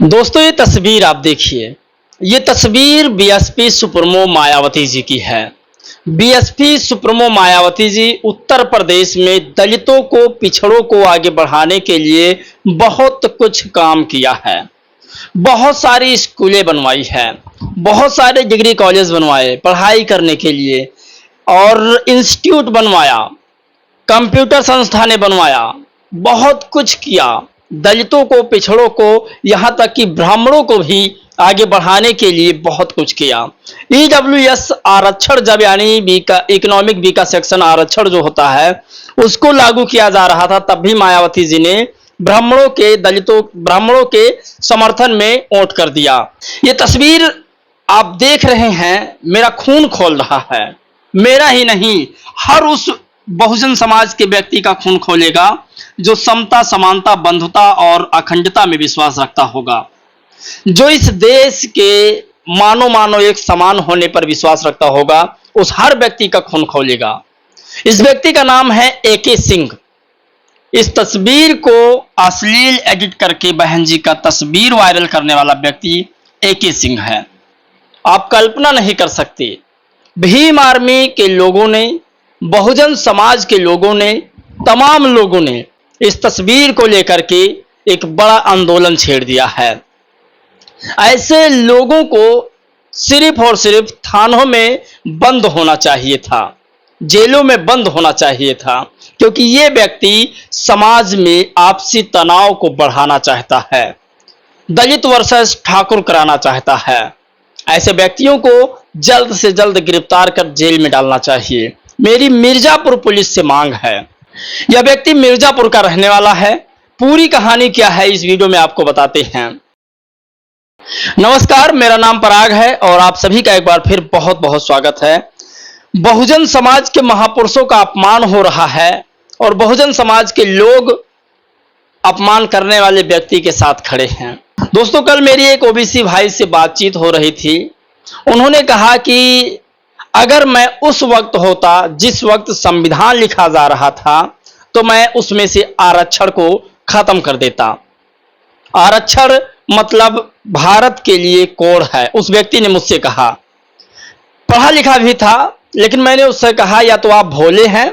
दोस्तों ये तस्वीर आप देखिए। ये तस्वीर बीएसपी सुप्रीमो मायावती जी की है। बीएसपी सुप्रीमो मायावती जी उत्तर प्रदेश में दलितों को, पिछड़ों को आगे बढ़ाने के लिए बहुत कुछ काम किया है। बहुत सारी स्कूलें बनवाई है, बहुत सारे डिग्री कॉलेज बनवाए पढ़ाई करने के लिए, और इंस्टीट्यूट बनवाया, कंप्यूटर संस्थानें बनवाया, बहुत कुछ किया। दलितों को, पिछड़ों को, यहाँ तक कि ब्राह्मणों को भी आगे बढ़ाने के लिए बहुत कुछ किया। ईडब्ल्यूएस आरक्षण जब यानी इकोनॉमिक वीकर सेक्शन आरक्षण जो होता है उसको लागू किया जा रहा था, तब भी मायावती जी ने ब्राह्मणों के, दलितों, ब्राह्मणों के समर्थन में वोट कर दिया। ये तस्वीर आप देख रहे हैं, मेरा खून खोल रहा है। मेरा ही नहीं, हर उस बहुजन समाज के व्यक्ति का खून खोलेगा जो समता, समानता, बंधुता और अखंडता में विश्वास रखता होगा, जो इस देश के मानो मानो एक समान होने पर विश्वास रखता होगा, उस हर व्यक्ति का खून खोलेगा। इस व्यक्ति का नाम है एके सिंह। इस तस्वीर को अश्लील एडिट करके बहन जी का तस्वीर वायरल करने वाला व्यक्ति एके सिंह है। आप कल्पना नहीं कर सकते, भीम आर्मी के लोगों ने, बहुजन समाज के लोगों ने, तमाम लोगों ने इस तस्वीर को लेकर के एक बड़ा आंदोलन छेड़ दिया है। ऐसे लोगों को सिर्फ और सिर्फ थानों में बंद होना चाहिए था, जेलों में बंद होना चाहिए था, क्योंकि ये व्यक्ति समाज में आपसी तनाव को बढ़ाना चाहता है, दलित वर्सेस ठाकुर कराना चाहता है। ऐसे व्यक्तियों को जल्द से जल्द गिरफ्तार कर जेल में डालना चाहिए। मेरी मिर्जापुर पुलिस से मांग है। यह व्यक्ति मिर्जापुर का रहने वाला है। पूरी कहानी क्या है इस वीडियो में आपको बताते हैं। नमस्कार, मेरा नाम पराग है और आप सभी का एक बार फिर बहुत बहुत स्वागत है। बहुजन समाज के महापुरुषों का अपमान हो रहा है और बहुजन समाज के लोग अपमान करने वाले व्यक्ति के साथ खड़े हैं। दोस्तों, कल मेरी एक ओबीसी भाई से बातचीत हो रही थी। उन्होंने कहा कि अगर मैं उस वक्त होता जिस वक्त संविधान लिखा जा रहा था, तो मैं उसमें से आरक्षण को खत्म कर देता। आरक्षण मतलब भारत के लिए कोड है, उस व्यक्ति ने मुझसे कहा। पढ़ा लिखा भी था, लेकिन मैंने उससे कहा या तो आप भोले हैं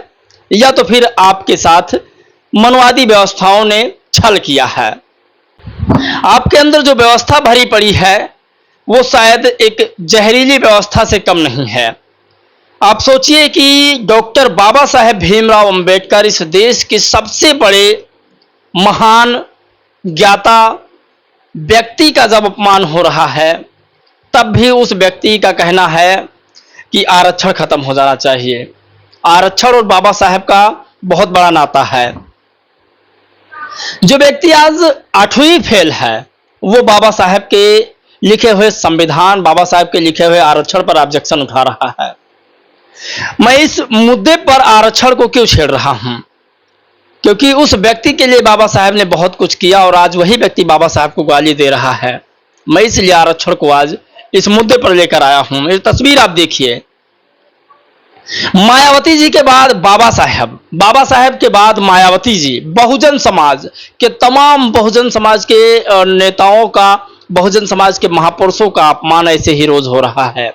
या तो फिर आपके साथ मनवादी व्यवस्थाओं ने छल किया है। आपके अंदर जो व्यवस्था भरी पड़ी है वो शायद एक जहरीली व्यवस्था से कम नहीं है। आप सोचिए कि डॉक्टर बाबा साहेब भीमराव अंबेडकर, इस देश के सबसे बड़े महान ज्ञाता व्यक्ति का जब अपमान हो रहा है, तब भी उस व्यक्ति का कहना है कि आरक्षण खत्म हो जाना चाहिए। आरक्षण और बाबा साहेब का बहुत बड़ा नाता है। जो व्यक्ति आज 8वीं फेल है, वो बाबा साहेब के लिखे हुए संविधान, बाबा साहेब के लिखे हुए आरक्षण पर ऑब्जेक्शन उठा रहा है। मैं इस मुद्दे पर आरक्षण को क्यों छेड़ रहा हूं? क्योंकि उस व्यक्ति के लिए बाबा साहेब ने बहुत कुछ किया और आज वही व्यक्ति बाबा साहेब को गाली दे रहा है। मैं इसलिए आरक्षण को आज इस मुद्दे पर लेकर आया हूं। ये तस्वीर आप देखिए। मायावती जी के बाद बाबा साहेब के बाद मायावती जी, बहुजन समाज के तमाम बहुजन समाज के नेताओं का, बहुजन समाज के महापुरुषों का अपमान ऐसे ही रोज हो रहा है।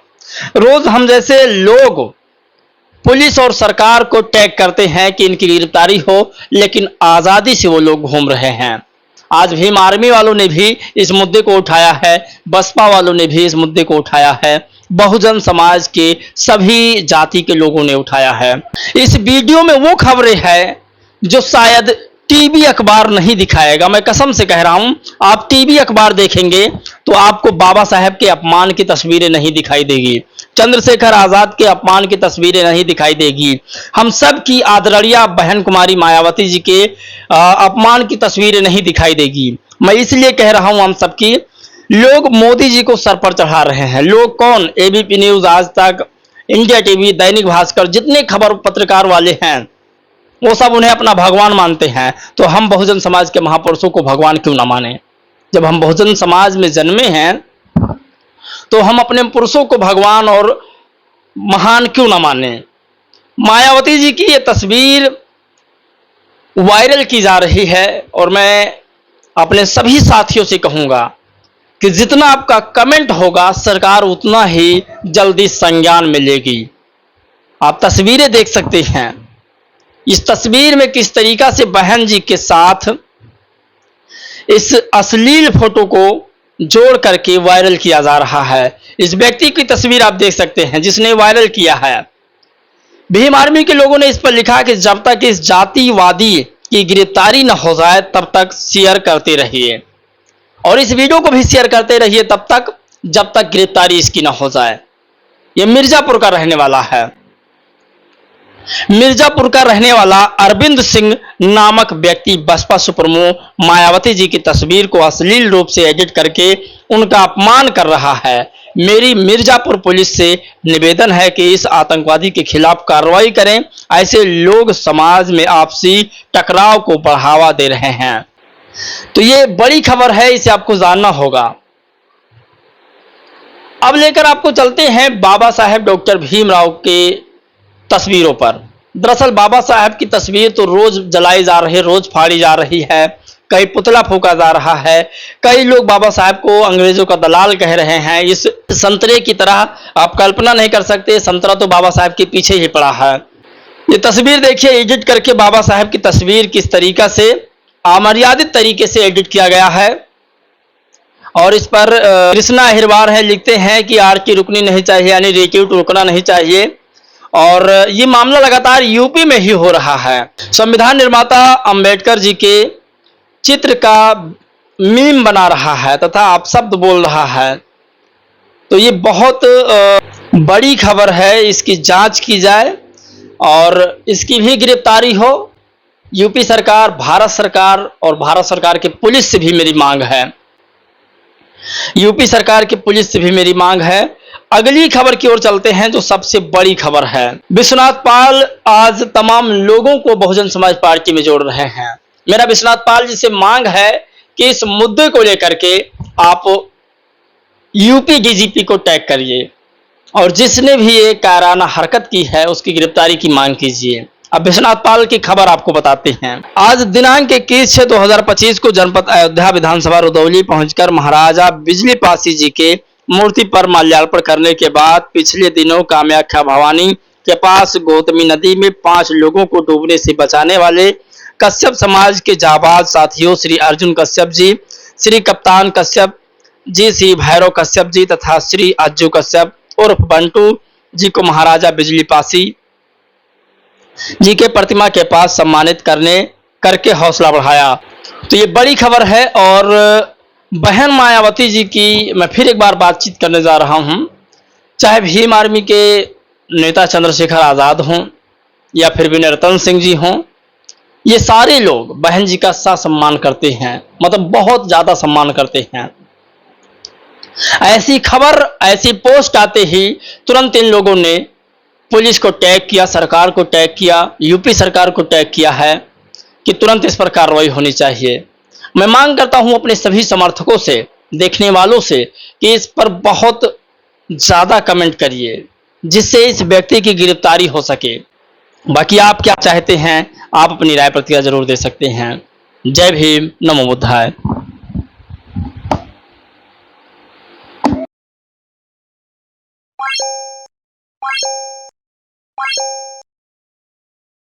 रोज हम जैसे लोग पुलिस और सरकार को टैग करते हैं कि इनकी गिरफ्तारी हो, लेकिन आजादी से वो लोग घूम रहे हैं। आज भीम आर्मी वालों ने भी इस मुद्दे को उठाया है, बसपा वालों ने भी इस मुद्दे को उठाया है, बहुजन समाज के सभी जाति के लोगों ने उठाया है। इस वीडियो में वो खबरें हैं जो शायद टीवी अखबार नहीं दिखाएगा। मैं कसम से कह रहा हूं, आप टीवी अखबार देखेंगे तो आपको बाबा साहेब के अपमान की तस्वीरें नहीं दिखाई देगी, चंद्रशेखर आजाद के अपमान की तस्वीरें नहीं दिखाई देगी, हम सब की आदरणीय बहन कुमारी मायावती जी के अपमान की तस्वीरें नहीं दिखाई देगी। मैं इसलिए कह रहा हूं हम सबकी, लोग मोदी जी को सर पर चढ़ा रहे हैं। लोग कौन? एबीपी न्यूज, आज तक, इंडिया टीवी, दैनिक भास्कर, जितने खबर पत्रकार वाले हैं वो सब उन्हें अपना भगवान मानते हैं। तो हम बहुजन समाज के महापुरुषों को भगवान क्यों ना माने? जब हम बहुजन समाज में जन्मे हैं तो हम अपने पुरुषों को भगवान और महान क्यों ना माने? मायावती जी की ये तस्वीर वायरल की जा रही है और मैं अपने सभी साथियों से कहूंगा कि जितना आपका कमेंट होगा सरकार उतना ही जल्दी संज्ञान में लेगी। आप तस्वीरें देख सकते हैं, इस तस्वीर में किस तरीका से बहन जी के साथ इस अश्लील फोटो को जोड़ करके वायरल किया जा रहा है। इस व्यक्ति की तस्वीर आप देख सकते हैं जिसने वायरल किया है। भीम आर्मी के लोगों ने इस पर लिखा कि जब तक इस जातिवादी की गिरफ्तारी न हो जाए तब तक शेयर करते रहिए, और इस वीडियो को भी शेयर करते रहिए तब तक जब तक गिरफ्तारी इसकी न हो जाए। यह मिर्जापुर का रहने वाला है। मिर्जापुर का रहने वाला अरविंद सिंह नामक व्यक्ति बसपा सुप्रीमो मायावती जी की तस्वीर को अश्लील रूप से एडिट करके उनका अपमान कर रहा है। मेरी मिर्जापुर पुलिस से निवेदन है कि इस आतंकवादी के खिलाफ कार्रवाई करें। ऐसे लोग समाज में आपसी टकराव को बढ़ावा दे रहे हैं। तो ये बड़ी खबर है, इसे आपको जानना होगा। अब लेकर आपको चलते हैं बाबा साहेब डॉक्टर भीमराव के तस्वीरों पर। दरअसल बाबा साहेब की तस्वीर तो रोज जलाई जा रही है, रोज फाड़ी जा रही है, कई पुतला फूका जा रहा है। कई लोग बाबा साहेब को अंग्रेजों का दलाल कह रहे हैं। इस संतरे की तरह आप कल्पना नहीं कर सकते, संतरा तो बाबा साहेब के पीछे ही पड़ा है। ये तस्वीर देखिए, एडिट करके बाबा साहेब की तस्वीर किस तरीका से अमर्यादित तरीके से एडिट किया गया है। और इस पर कृष्णा अहिरवार है, लिखते हैं कि आरती रुकनी नहीं चाहिए, यानी रेक्यूट रुकना नहीं चाहिए। और ये मामला लगातार यूपी में ही हो रहा है। संविधान निर्माता अंबेडकर जी के चित्र का मीम बना रहा है तथा अपशब्द बोल रहा है। तो ये बहुत बड़ी खबर है, इसकी जांच की जाए और इसकी भी गिरफ्तारी हो। यूपी सरकार, भारत सरकार और भारत सरकार की पुलिस से भी मेरी मांग है। यूपी सरकार की पुलिस से भी मेरी मांग है। अगली खबर की ओर चलते हैं जो सबसे बड़ी खबर है। विश्वनाथ पाल आज तमाम लोगों को बहुजन समाज पार्टी में जोड़ रहे हैं। मेरा विश्वनाथ पाल जी से मांग है कि इस मुद्दे को लेकर के आप यूपी डीजीपी को टैग करिए और जिसने भी ये कायराना हरकत की है उसकी गिरफ्तारी की मांग कीजिए। अब विश्वनाथ पाल की खबर आपको बताते हैं। आज दिनांक 21/6/2025 को जनपद अयोध्या विधानसभा रुदौली पहुंचकर महाराजा बिजली पासी जी के मूर्ति पर माल्यार्पण करने के बाद पिछले दिनों कामाख्या भवानी के पास गौतमी नदी में 5 लोगों को डूबने से बचाने वाले कश्यप समाज के जाबाज साथियों श्री अर्जुन कश्यप जी, श्री कप्तान कश्यप जी, श्री भैरव कश्यप जी तथा श्री अज्जू कश्यप उर्फ बंटू जी को महाराजा बिजली पासी जी के प्रतिमा के पास सम्मानित करके हौसला बढ़ाया। तो ये बड़ी खबर है। और बहन मायावती जी की मैं फिर एक बार बातचीत करने जा रहा हूं। चाहे भीम आर्मी के नेता चंद्रशेखर आजाद हों या फिर विनय रतन सिंह जी हों, ये सारे लोग बहन जी का सम्मान करते हैं, मतलब बहुत ज्यादा सम्मान करते हैं। ऐसी खबर, ऐसी पोस्ट आते ही तुरंत इन लोगों ने पुलिस को टैग किया, सरकार को टैग किया, यूपी सरकार को टैग किया है कि तुरंत इस पर कार्रवाई होनी चाहिए। मैं मांग करता हूं अपने सभी समर्थकों से, देखने वालों से कि इस पर बहुत ज्यादा कमेंट करिए जिससे इस व्यक्ति की गिरफ्तारी हो सके। बाकी आप क्या चाहते हैं, आप अपनी राय प्रतिक्रिया जरूर दे सकते हैं। जय भीम, नमो बुद्धाय।